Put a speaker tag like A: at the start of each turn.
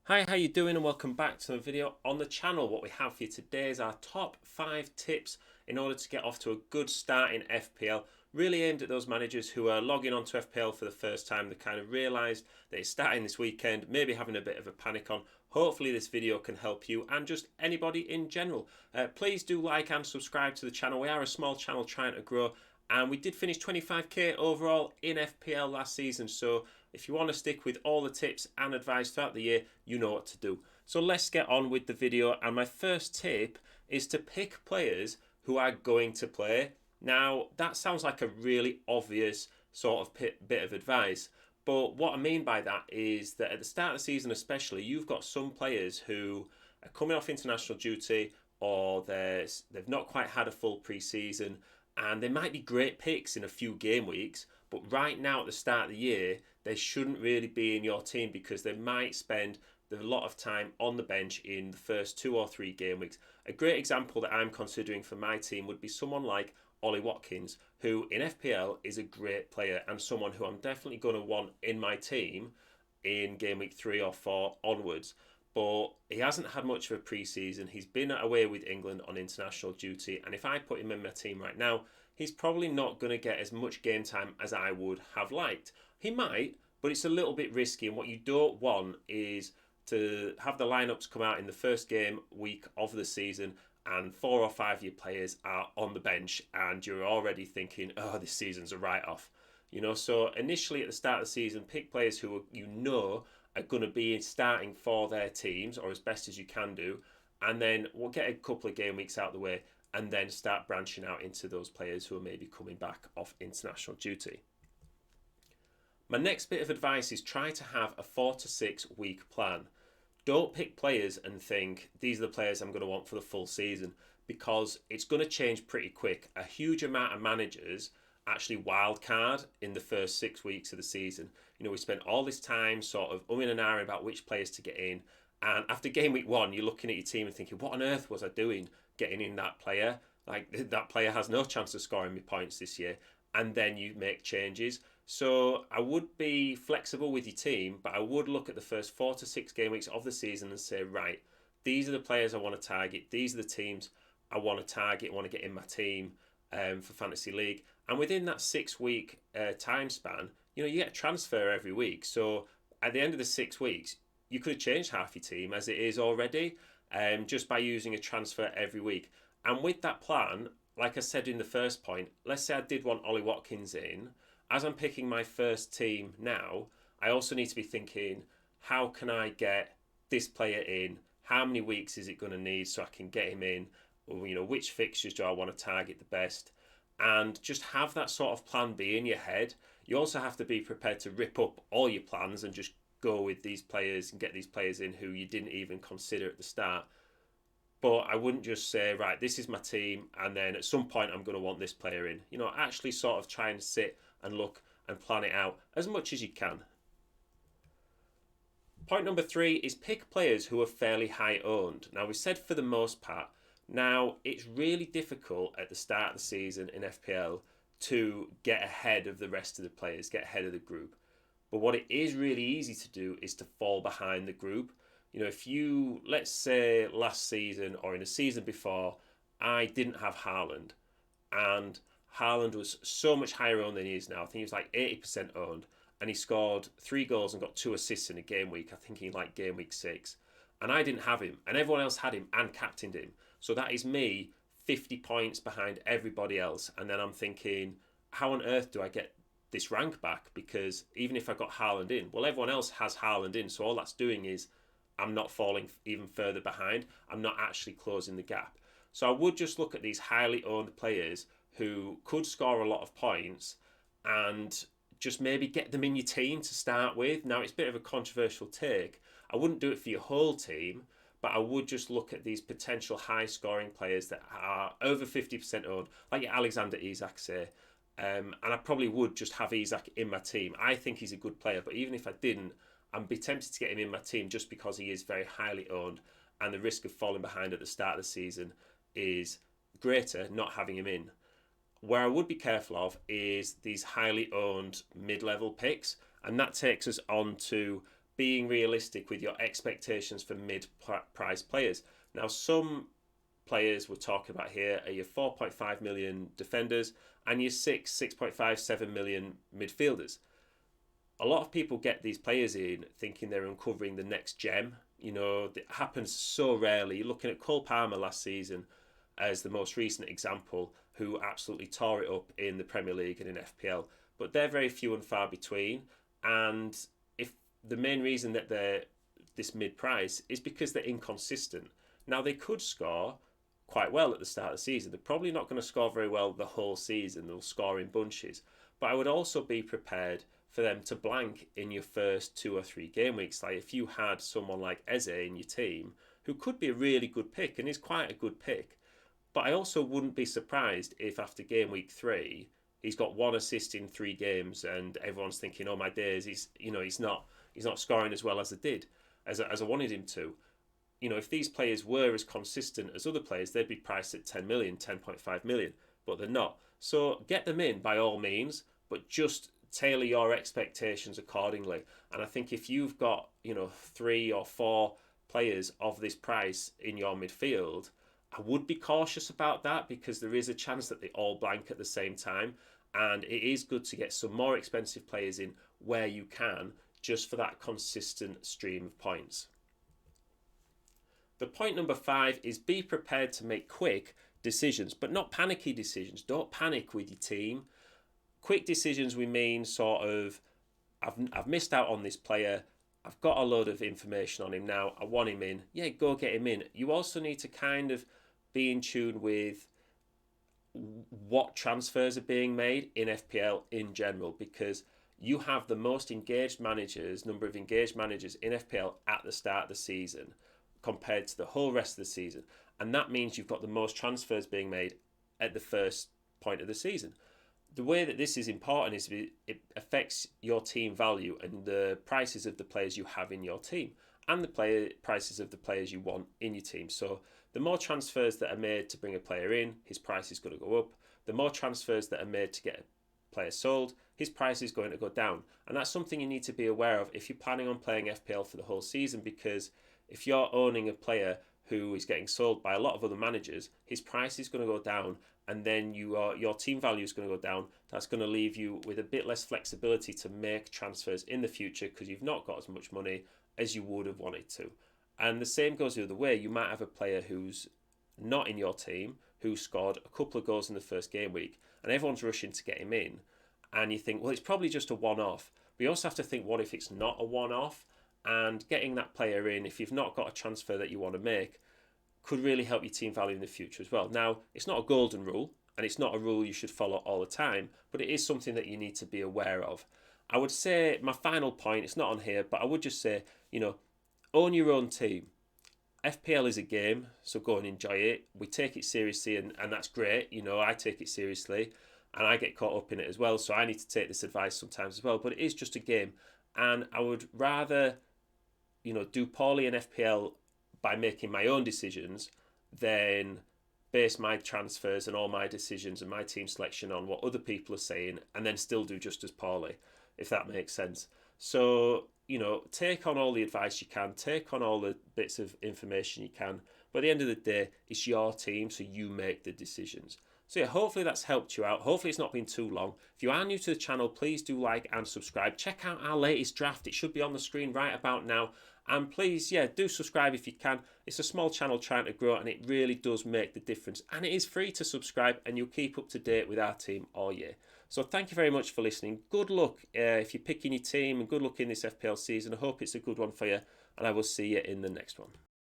A: Hi, how you doing and welcome back to the video on the channel. What we have for you today is our top 5 tips in order to get off to a good start in FPL, really aimed at those managers who are logging onto FPL for the first time. They kind of realised that it's starting this weekend, maybe having a bit of a panic on. Hopefully this video can help you and just anybody in general. Please do like and subscribe to the channel. We are a small channel trying to grow, and we did finish 25k overall in FPL last season, so if you want to stick with all the tips and advice throughout the year, you know what to do. So let's get on with the video, and my first tip is to pick players who are going to play. Now, that sounds like a really obvious sort of bit of advice, but what I mean by that is that at the start of the season especially, you've got some players who are coming off international duty, or they've not quite had a full pre-season, and they might be great picks in a few game weeks, but right now at the start of the year, they shouldn't really be in your team because they might spend a lot of time on the bench in the first 2 or 3 game weeks. A great example that I'm considering for my team would be someone like Ollie Watkins, who in FPL is a great player and someone who I'm definitely going to want in my team in game week 3 or 4 onwards. But he hasn't had much of a pre-season. He's been away with England on international duty, and if I put him in my team right now, he's probably not going to get as much game time as I would have liked. He might, but it's a little bit risky, and what you don't want is to have the lineups come out in the first game week of the season and 4 or 5 of your players are on the bench and you're already thinking, oh, this season's a write-off. So initially at the start of the season, pick players who are going to be starting for their teams, or as best as you can do, and then we'll get a couple of game weeks out of the way and then start branching out into those players who are maybe coming back off international duty. My next bit of advice is try to have a 4 to 6 week plan. Don't pick players and think these are the players I'm going to want for the full season, because it's going to change pretty quick. A huge amount of managers actually wildcard in the first 6 weeks of the season. We spent all this time sort of umming and ahhing about which players to get in, and after game week 1 you're looking at your team and thinking, what on earth was I doing getting in that player? Like, that player has no chance of scoring me points this year. And then you make changes. So I would be flexible with your team, but I would look at the first 4 to 6 game weeks of the season and say, right, these are the players I want to target. These are the teams I want to target, want to get in my team for Fantasy League. And within that 6 week time span, you get a transfer every week. So at the end of the 6 weeks, you could have changed half your team as it is already, just by using a transfer every week. And with that plan, like I said in the first point, let's say I did want Ollie Watkins in. As I'm picking my first team now, I also need to be thinking, how can I get this player in? How many weeks is it going to need so I can get him in? Or, which fixtures do I want to target the best? And just have that sort of plan B in your head. You also have to be prepared to rip up all your plans and just go with these players and get these players in who you didn't even consider at the start. But I wouldn't just say, right, this is my team, and then at some point I'm going to want this player in. Actually sort of try and sit and look and plan it out as much as you can. Point number 3 is pick players who are fairly high owned. Now, we said for the most part. Now, it's really difficult at the start of the season in FPL to get ahead of the rest of the players, get ahead of the group. But what it is really easy to do is to fall behind the group. If you, let's say last season or in a season before, I didn't have Haaland, and Haaland was so much higher owned than he is now. I think he was like 80% owned, and he scored 3 goals and got 2 assists in a game week, I think in like game week 6. And I didn't have him, and everyone else had him and captained him. So that is me 50 points behind everybody else. And then I'm thinking, how on earth do I get this rank back? Because even if I got Haaland in, well, everyone else has Haaland in, so all that's doing is I'm not falling even further behind. I'm not actually closing the gap. So I would just look at these highly owned players who could score a lot of points and just maybe get them in your team to start with. Now, it's a bit of a controversial take. I wouldn't do it for your whole team, but I would just look at these potential high scoring players that are over 50% owned, like your Alexander Isak, say. And I probably would just have Isak in my team. I think he's a good player, but even if I didn't, I'd be tempted to get him in my team just because he is very highly owned, and the risk of falling behind at the start of the season is greater not having him in. Where I would be careful of is these highly owned mid-level picks, and that takes us on to being realistic with your expectations for mid-price players. Now, some players we're talking about here are your 4.5 million defenders and your 6.5, 7 million midfielders. A lot of people get these players in thinking they're uncovering the next gem. You know, it happens so rarely. You're looking at Cole Palmer last season as the most recent example, who absolutely tore it up in the Premier League and in FPL. But they're very few and far between. And if the main reason that they're this mid-price is because they're inconsistent. Now, they could score quite well at the start of the season. They're probably not going to score very well the whole season. They'll score in bunches. But I would also be prepared for them to blank in your first 2 or 3 game weeks. Like if you had someone like Eze in your team, who could be a really good pick and is quite a good pick, but I also wouldn't be surprised if after game week 3 he's got 1 assist in 3 games and everyone's thinking, oh my days, he's not scoring as well as I wanted him to. You know, if these players were as consistent as other players, they'd be priced at 10 million, 10.5 million, but they're not. So get them in by all means, but just tailor your expectations accordingly. And I think if you've got, 3 or 4 players of this price in your midfield, I would be cautious about that because there is a chance that they all blank at the same time. And it is good to get some more expensive players in where you can, just for that consistent stream of points. The point number 5 is be prepared to make quick decisions, but not panicky decisions. Don't panic with your team. Quick decisions, we mean sort of, I've missed out on this player. I've got a load of information on him now. I want him in. Yeah, go get him in. You also need to kind of be in tune with what transfers are being made in FPL in general, because you have the most engaged managers, number of engaged managers in FPL at the start of the season compared to the whole rest of the season. And that means you've got the most transfers being made at the first point of the season. The way that this is important is it affects your team value and the prices of the players you have in your team and the prices of the players you want in your team. So the more transfers that are made to bring a player in, his price is going to go up. The more transfers that are made to get a player sold, his price is going to go down. And that's something you need to be aware of if you're planning on playing FPL for the whole season, because if you're owning a player who is getting sold by a lot of other managers, his price is going to go down, and then your team value is going to go down. That's going to leave you with a bit less flexibility to make transfers in the future because you've not got as much money as you would have wanted to. And the same goes the other way. You might have a player who's not in your team who scored a couple of goals in the first game week, and everyone's rushing to get him in, and you think, well, it's probably just a one-off. But you also have to think, what if it's not a one-off? And getting that player in, if you've not got a transfer that you want to make, could really help your team value in the future as well. Now, it's not a golden rule, and it's not a rule you should follow all the time, but it is something that you need to be aware of. I would say my final point, it's not on here, but I would just say, own your own team. FPL is a game, so go and enjoy it. We take it seriously, and that's great. I take it seriously, and I get caught up in it as well, so I need to take this advice sometimes as well, but it is just a game. And I would rather, do poorly in FPL by making my own decisions than base my transfers and all my decisions and my team selection on what other people are saying and then still do just as poorly, if that makes sense. So, take on all the advice you can, take on all the bits of information you can, but at the end of the day, it's your team, so you make the decisions. So yeah, hopefully that's helped you out. Hopefully it's not been too long. If you are new to the channel, please do like and subscribe. Check out our latest draft. It should be on the screen right about now. And please, do subscribe if you can. It's a small channel trying to grow, and it really does make the difference. And it is free to subscribe, and you'll keep up to date with our team all year. So thank you very much for listening. Good luck if you're picking your team, and good luck in this FPL season. I hope it's a good one for you, and I will see you in the next one.